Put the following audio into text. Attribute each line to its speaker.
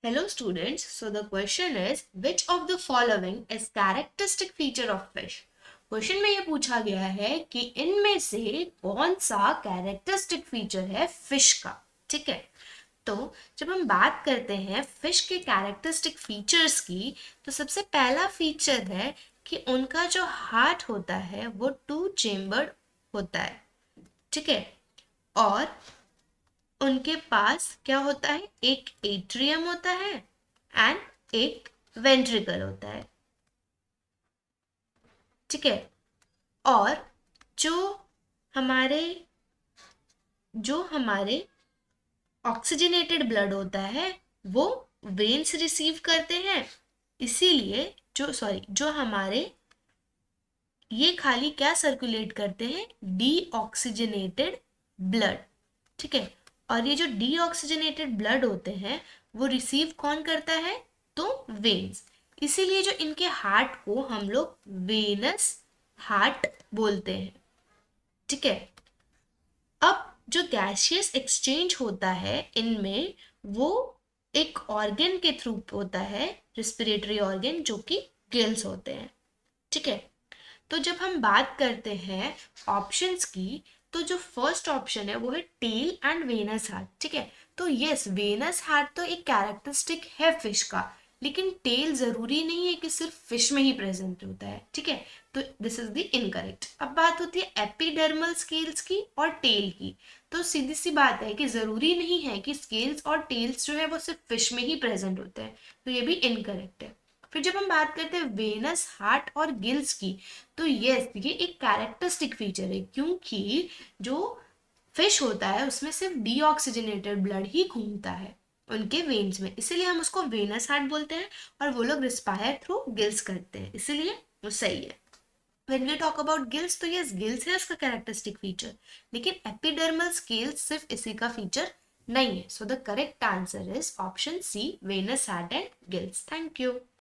Speaker 1: Hello students, so the question is which of the following is characteristic feature of fish? Question में ये पूछा गया है कि इनमें से कौन सा कैरेक्टरिस्टिक फीचर है फिश का। ठीक है, तो जब हम बात करते हैं फिश के कैरेक्टरिस्टिक फीचर्स की, तो सबसे पहला फीचर है कि उनका जो हार्ट होता है वो 2 चेम्बर्ड होता है। ठीक है, और उनके पास क्या होता है, एक एट्रियम होता है एंड एक वेंट्रिकल होता है। ठीक है, और जो हमारे जो हमारे ऑक्सीजनेटेड ब्लड होता है वो वेन्स रिसीव करते हैं, इसीलिए जो हमारे ये खाली क्या सर्कुलेट करते हैं, डीऑक्सीजनेटेड ब्लड। ठीक है, और ये जो डीऑक्सीजनेटेड ब्लड होते हैं वो रिसीव कौन करता है, तो वेन्स। इसीलिए जो इनके हार्ट को हम लोग वेनस हार्ट बोलते हैं। ठीक है, अब जो गैसियस एक्सचेंज होता है इनमें वो एक ऑर्गन के थ्रू होता है, रिस्पिरेटरी ऑर्गन, जो कि गिल्स होते हैं। ठीक है, तो जब हम बात करते हैं ऑप्शंस की, तो जो फर्स्ट ऑप्शन है वो है टेल एंड वेनस हार्ट। ठीक है, तो यस, वेनस हार्ट तो एक कैरेक्टरिस्टिक है फिश का, लेकिन टेल जरूरी नहीं है कि सिर्फ फिश में ही प्रेजेंट होता है। ठीक है, तो दिस इज द इनकरेक्ट। अब बात होती है एपिडर्मल स्केल्स की और टेल की, तो सीधी सी बात है कि जरूरी नहीं है कि स्केल्स और टेल्स जो है वो सिर्फ फिश में ही प्रेजेंट होते हैं, तो ये भी इनकरेक्ट है। फिर जब हम बात करते हैं वेनस हार्ट और गिल्स की, तो यस, ये एक कैरेक्टरिस्टिक फीचर है, क्योंकि जो फिश होता है उसमें सिर्फ डीऑक्सीजनेटेड ब्लड ही घूमता है उनके वेन्स में, इसीलिए हम उसको वेनस हार्ट बोलते हैं, और वो लोग रिस्पायर थ्रू गिल्स करते हैं, इसीलिए वो सही है। When we talk about gills, तो यस, गिल्स है उसका कैरेक्टरिस्टिक फीचर, लेकिन एपिडर्मल स्केल्स सिर्फ इसी का फीचर नहीं है। So the correct answer is option C, venous heart and gills. Thank you.